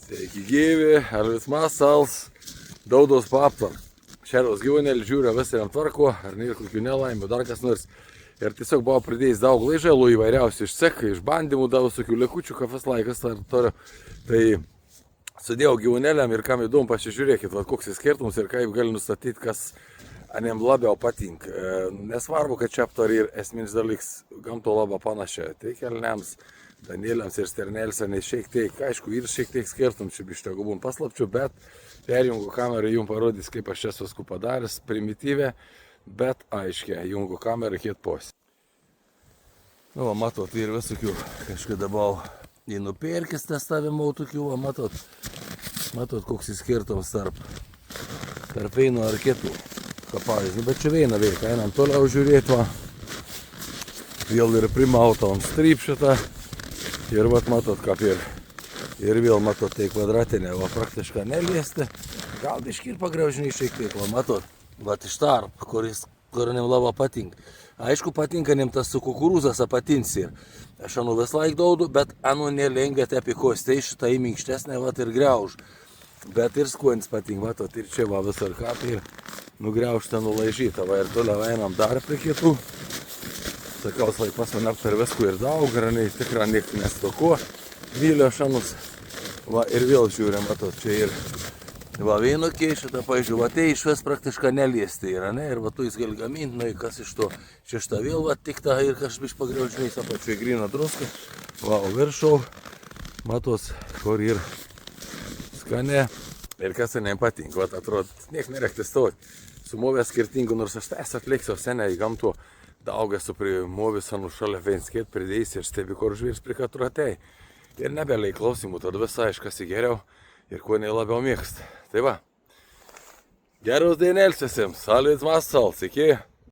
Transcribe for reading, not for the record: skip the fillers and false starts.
Sveiki gyvi, Arvis Masals, Daudos paptar. Šeros gyvūnėlį žiūri, visą jam tvarko, ar nėra kokių nelaimių, dar kas nors. Ir tiesiog buvo pridėjęs daug laiželų įvairiausių iš cechų, iš bandymų, daug visokių lekučių, kafes laikas turiu. Tai sudėjau gyvūnėliam ir kam įdomu, pasižiūrėkit, koks jis skirtumas ir kaip gali nustatyti, kas jam labiau patinka. Nesvarbu, kad čia aptari ir esminis dalykas, gamto labai panašiai. Tai kelniams, Danieliams ir Sternelsaniai šiek tiek, aišku, ir šiek tiek skirtum čia biškio gubum paslapčių, bet perjungu kamerą, jums parodys, kaip aš čia viską padaręs, primityvę, bet aiškiai, jungu kamerą kiek pos. Nu, va, matot, ir visokių, kažkada buvau į nupirkis testavimų tokių, va, matot, koks jis skirtumas tarp vieno ar kitų. Ką pavyzdžiui, bet čia viena veikia, einam toliau žiūrėti, va. Vėl ir primauta ant stryp šitą. Ir vat matot, kaip ir vėl matot, tai kvadratinė, va, praktiškai neliesti. Gal biškį ir pagraužiniai šiek tiek, va, matot, vat iš tarp, kur jam labai patinka. Aišku, patinka jam tas su kukurūzas apatins ir aš anu vis laik daudu, bet anu nelengvė tepi kosti, šitą į minkštesnę, vat ir griauž. Bet ir skonis patinka, matot, ir čia va visur kapį ir nugriaužta nulaižyta, va, ir toliau einam dar prie kitų. Sakaus laik pas mane aptar viskų ir daug, graniai tikrai niek nestoko. Vylio šanus, va, ir vėl žiūrėm, matot, čia ir va, vienokiai šitą pažiūrėjau, va, tai iš vis praktiškai neliesti yra, ne, ir va, tu jis gali gaminti, na, kas iš to, čia šitą vėl, va, tik tą ir kažkaip pagriaužiniais apačiai grįna druską, va, o viršau, matos, kur ir skane, ir kas jam patinka, va, atrodo, niek nereikia stoti, sumovę skirtingų, nors aš tas atliksiu seniai gamto. Daug esu primovęs ant šalia vienskėt pridėjęs ir stebi, kur žvėris prie katru atei. Ir nebeliai klausimų, tada visai aiškasi geriau ir kuo nelabiau mėgsta. Tai va, geros dienėlės visiems, Arvis Masals, iki.